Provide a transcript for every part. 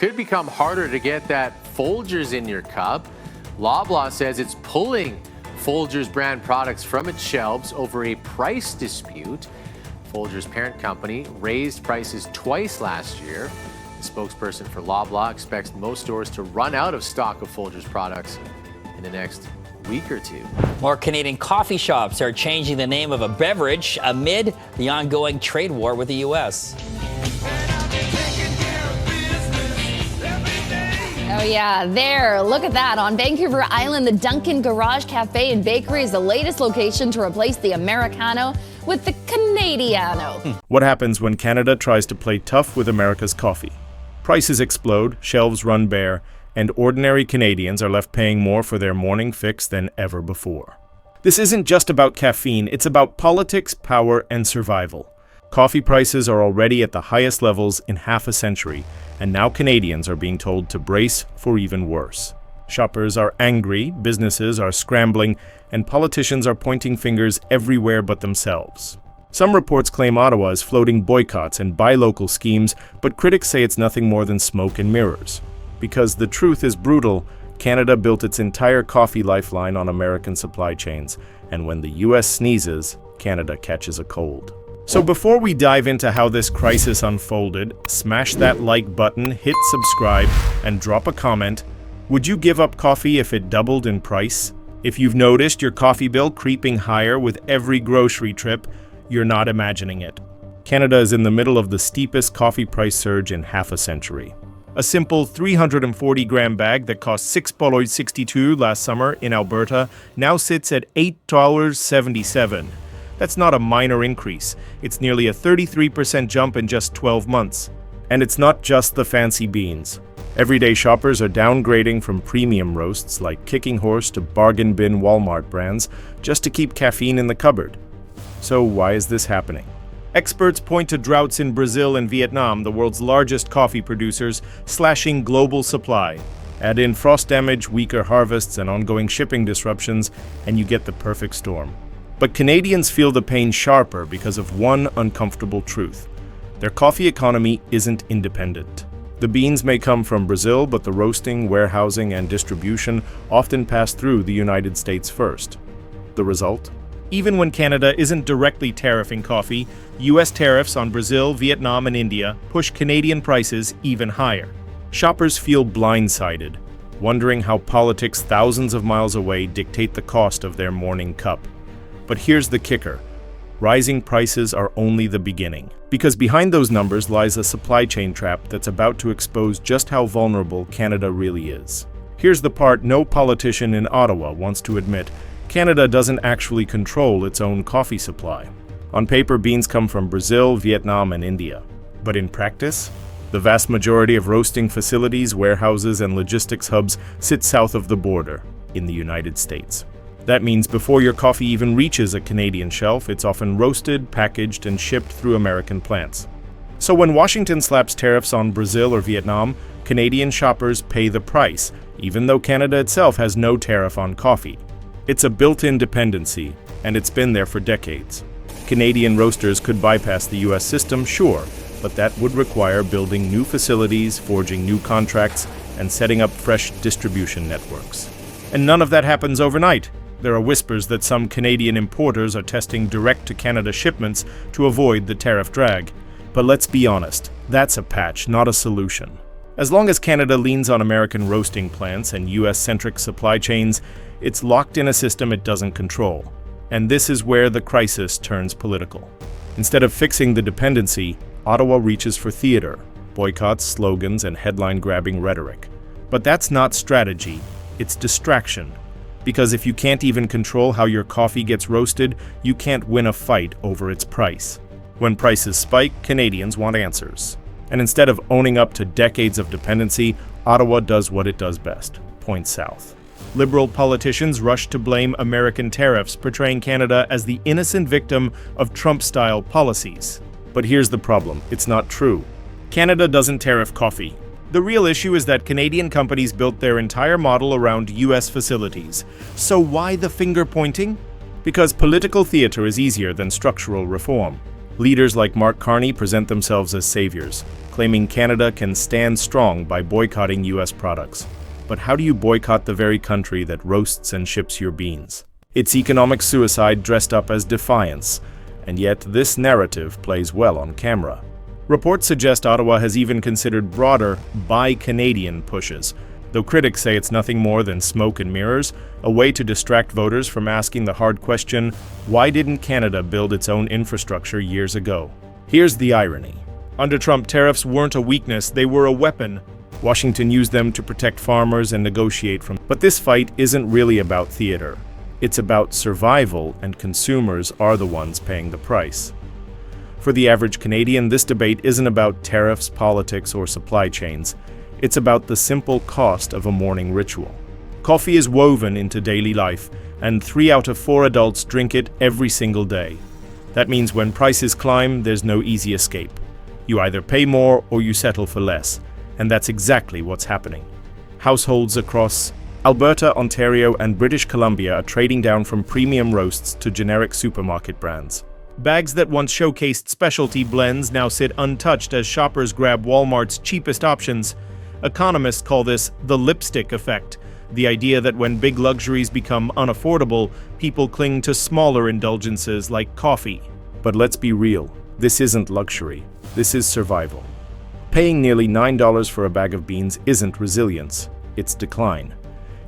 could become harder to get that Folgers in your cup. Loblaw says it's pulling Folgers brand products from its shelves over a price dispute. Folgers' parent company raised prices twice last year. The spokesperson for Loblaw expects most stores to run out of stock of Folgers products in the next week or two. More Canadian coffee shops are changing the name of a beverage amid the ongoing trade war with the U.S. Oh yeah, there. Look at that. On Vancouver Island, the Duncan Garage Cafe and Bakery is the latest location to replace the Americano with the Canadiano. What happens when Canada tries to play tough with America's coffee? Prices explode, shelves run bare, and ordinary Canadians are left paying more for their morning fix than ever before. This isn't just about caffeine, it's about politics, power, and survival. Coffee prices are already at the highest levels in half a century, and now Canadians are being told to brace for even worse. Shoppers are angry, businesses are scrambling, and politicians are pointing fingers everywhere but themselves. Some reports claim Ottawa is floating boycotts and buy local schemes, but critics say it's nothing more than smoke and mirrors. Because the truth is brutal, Canada built its entire coffee lifeline on American supply chains, and when the US sneezes, Canada catches a cold. So before we dive into how this crisis unfolded, smash that like button, hit subscribe, and drop a comment. Would you give up coffee if it doubled in price? If you've noticed your coffee bill creeping higher with every grocery trip, you're not imagining it. Canada is in the middle of the steepest coffee price surge in half a century. A simple 340-gram bag that cost $6.62 last summer in Alberta now sits at $8.77. That's not a minor increase. It's nearly a 33% jump in just 12 months. And it's not just the fancy beans. Everyday shoppers are downgrading from premium roasts like Kicking Horse to bargain bin Walmart brands just to keep caffeine in the cupboard. So why is this happening? Experts point to droughts in Brazil and Vietnam, the world's largest coffee producers, slashing global supply. Add in frost damage, weaker harvests, and ongoing shipping disruptions, and you get the perfect storm. But Canadians feel the pain sharper because of one uncomfortable truth. Their coffee economy isn't independent. The beans may come from Brazil, but the roasting, warehousing, and distribution often pass through the United States first. The result? Even when Canada isn't directly tariffing coffee, U.S. tariffs on Brazil, Vietnam, and India push Canadian prices even higher. Shoppers feel blindsided, wondering how politics thousands of miles away dictate the cost of their morning cup. But here's the kicker. Rising prices are only the beginning, because behind those numbers lies a supply chain trap that's about to expose just how vulnerable Canada really is. Here's the part no politician in Ottawa wants to admit. Canada doesn't actually control its own coffee supply. On paper, beans come from Brazil, Vietnam, and India. But in practice, the vast majority of roasting facilities, warehouses, and logistics hubs sit south of the border, in the United States. That means before your coffee even reaches a Canadian shelf, it's often roasted, packaged, and shipped through American plants. So when Washington slaps tariffs on Brazil or Vietnam, Canadian shoppers pay the price, even though Canada itself has no tariff on coffee. It's a built-in dependency, and it's been there for decades. Canadian roasters could bypass the US system, sure, but that would require building new facilities, forging new contracts, and setting up fresh distribution networks. And none of that happens overnight. There are whispers that some Canadian importers are testing direct-to-Canada shipments to avoid the tariff drag. But let's be honest, that's a patch, not a solution. As long as Canada leans on American roasting plants and US-centric supply chains, it's locked in a system it doesn't control. And this is where the crisis turns political. Instead of fixing the dependency, Ottawa reaches for theater, boycotts, slogans, and headline-grabbing rhetoric. But that's not strategy, it's distraction. Because if you can't even control how your coffee gets roasted, you can't win a fight over its price. When prices spike, Canadians want answers. And instead of owning up to decades of dependency, Ottawa does what it does best: point south. Liberal politicians rush to blame American tariffs, portraying Canada as the innocent victim of Trump-style policies. But here's the problem: it's not true. Canada doesn't tariff coffee. The real issue is that Canadian companies built their entire model around US facilities. So why the finger-pointing? Because political theater is easier than structural reform. Leaders like Mark Carney present themselves as saviors. claiming Canada can stand strong by boycotting U.S. products. But how do you boycott the very country that roasts and ships your beans? It's economic suicide dressed up as defiance, and yet this narrative plays well on camera. Reports suggest Ottawa has even considered broader Buy Canadian pushes, though critics say it's nothing more than smoke and mirrors, a way to distract voters from asking the hard question, why didn't Canada build its own infrastructure years ago? Here's the irony. Under Trump, tariffs weren't a weakness, they were a weapon. Washington used them to protect farmers and negotiate from. But this fight isn't really about theater. It's about survival, and consumers are the ones paying the price. For the average Canadian, this debate isn't about tariffs, politics, or supply chains. It's about the simple cost of a morning ritual. Coffee is woven into daily life, and 3 out of 4 adults drink it every single day. That means when prices climb, there's no easy escape. You either pay more or you settle for less, and that's exactly what's happening. Households across Alberta, Ontario, and British Columbia are trading down from premium roasts to generic supermarket brands. Bags that once showcased specialty blends now sit untouched as shoppers grab Walmart's cheapest options. Economists call this the lipstick effect, the idea that when big luxuries become unaffordable, people cling to smaller indulgences like coffee. But let's be real, this isn't luxury, this is survival. Paying nearly $9 for a bag of beans isn't resilience, it's decline.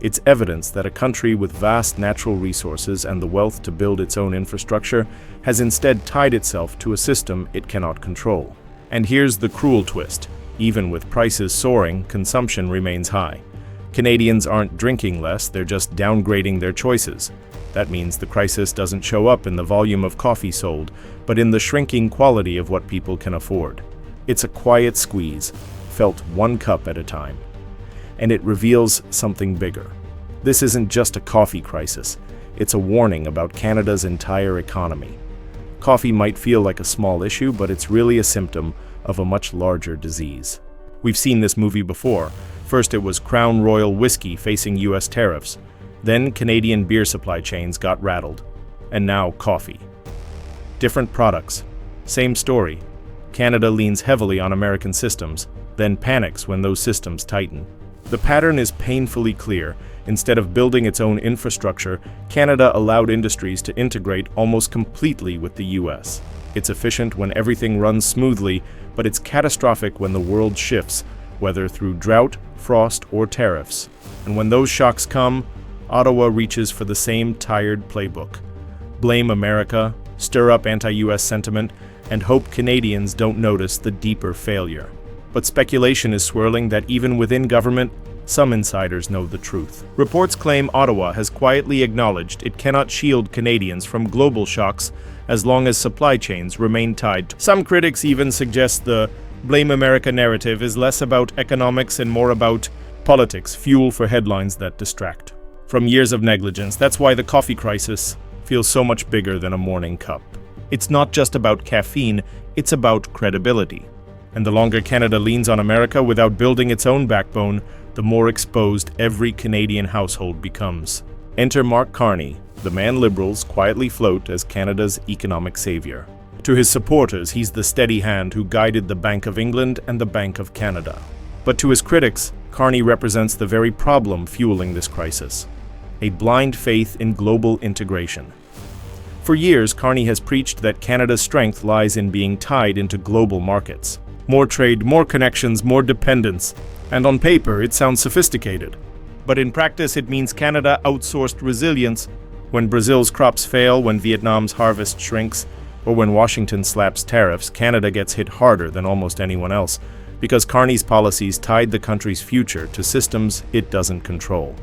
It's evidence that a country with vast natural resources and the wealth to build its own infrastructure has instead tied itself to a system it cannot control. And here's the cruel twist. Even with prices soaring, consumption remains high. Canadians aren't drinking less, they're just downgrading their choices. That means the crisis doesn't show up in the volume of coffee sold, but in the shrinking quality of what people can afford. It's a quiet squeeze, felt 1 cup at a time. And it reveals something bigger. This isn't just a coffee crisis, it's a warning about Canada's entire economy. Coffee might feel like a small issue, but it's really a symptom of a much larger disease. We've seen this movie before. First it was Crown Royal whiskey facing US tariffs. Then Canadian beer supply chains got rattled. And now coffee. Different products. Same story. Canada leans heavily on American systems, then panics when those systems tighten. The pattern is painfully clear. Instead of building its own infrastructure, Canada allowed industries to integrate almost completely with the US. It's efficient when everything runs smoothly, but it's catastrophic when the world shifts, whether through drought, frost, or tariffs. And when those shocks come, Ottawa reaches for the same tired playbook. Blame America, stir up anti-US sentiment, and hope Canadians don't notice the deeper failure. But speculation is swirling that even within government, some insiders know the truth. Reports claim Ottawa has quietly acknowledged it cannot shield Canadians from global shocks as long as supply chains remain tied. Some critics even suggest the Blame America narrative is less about economics and more about politics, fuel for headlines that distract. From years of negligence, that's why the coffee crisis feels so much bigger than a morning cup. It's not just about caffeine, it's about credibility. And the longer Canada leans on America without building its own backbone, the more exposed every Canadian household becomes. Enter Mark Carney, the man Liberals quietly float as Canada's economic savior. To his supporters, he's the steady hand who guided the Bank of England and the Bank of Canada. But to his critics, Carney represents the very problem fueling this crisis: a blind faith in global integration. For years, Carney has preached that Canada's strength lies in being tied into global markets. More trade, more connections, more dependence. And on paper, it sounds sophisticated. But in practice, it means Canada outsourced resilience. When Brazil's crops fail, when Vietnam's harvest shrinks, or when Washington slaps tariffs, Canada gets hit harder than almost anyone else, because Carney's policies tied the country's future to systems it doesn't control.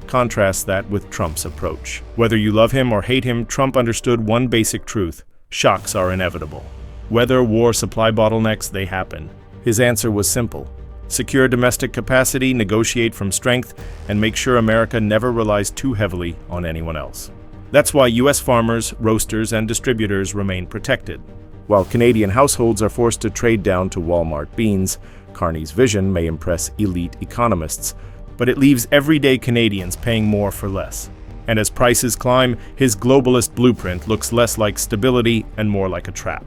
Contrast that with Trump's approach. Whether you love him or hate him, Trump understood one basic truth: shocks are inevitable. Weather, war, supply bottlenecks, they happen. His answer was simple: secure domestic capacity, negotiate from strength, and make sure America never relies too heavily on anyone else. That's why US farmers, roasters, and distributors remain protected. While Canadian households are forced to trade down to Walmart beans, Carney's vision may impress elite economists, but it leaves everyday Canadians paying more for less. And as prices climb, his globalist blueprint looks less like stability and more like a trap.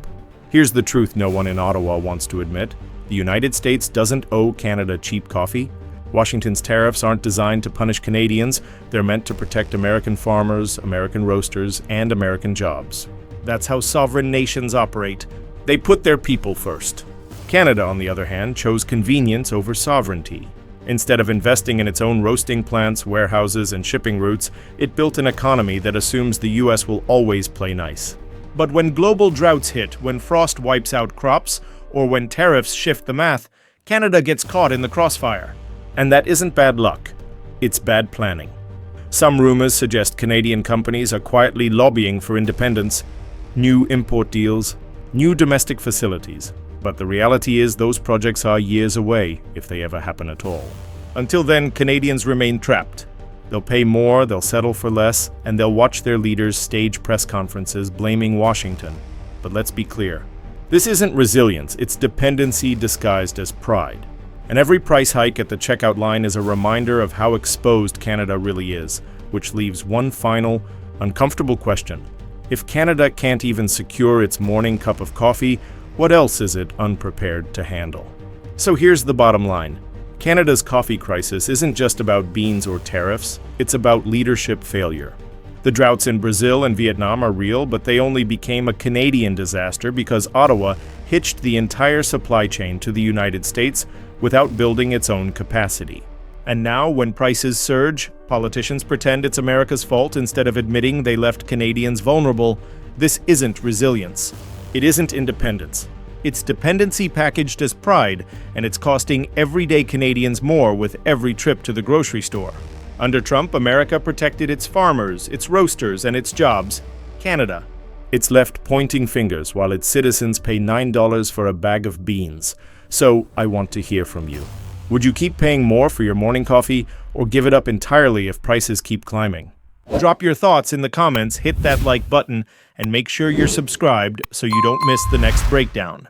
Here's the truth no one in Ottawa wants to admit: The United States doesn't owe Canada cheap coffee. Washington's tariffs aren't designed to punish Canadians. They're meant to protect American farmers, American roasters, and American jobs. That's how sovereign nations operate. They put their people first. Canada, on the other hand, chose convenience over sovereignty. Instead of investing in its own roasting plants, warehouses, and shipping routes, it built an economy that assumes the US will always play nice. But when global droughts hit, when frost wipes out crops, or when tariffs shift the math, Canada gets caught in the crossfire. And that isn't bad luck. It's bad planning. Some rumors suggest Canadian companies are quietly lobbying for independence, new import deals, new domestic facilities. But the reality is those projects are years away, if they ever happen at all. Until then, Canadians remain trapped. They'll pay more, they'll settle for less, and they'll watch their leaders stage press conferences blaming Washington. But let's be clear. This isn't resilience, it's dependency disguised as pride. And every price hike at the checkout line is a reminder of how exposed Canada really is, which leaves one final, uncomfortable question. If Canada can't even secure its morning cup of coffee, what else is it unprepared to handle? So here's the bottom line. Canada's coffee crisis isn't just about beans or tariffs, it's about leadership failure. The droughts in Brazil and Vietnam are real, but they only became a Canadian disaster because Ottawa hitched the entire supply chain to the United States without building its own capacity. And now, when prices surge, politicians pretend it's America's fault instead of admitting they left Canadians vulnerable. This isn't resilience. It isn't independence. It's dependency packaged as pride, and it's costing everyday Canadians more with every trip to the grocery store. Under Trump, America protected its farmers, its roasters, and its jobs. Canada, it's left pointing fingers while its citizens pay $9 for a bag of beans. So, I want to hear from you. Would you keep paying more for your morning coffee, or give it up entirely if prices keep climbing? Drop your thoughts in the comments, hit that like button, and make sure you're subscribed so you don't miss the next breakdown.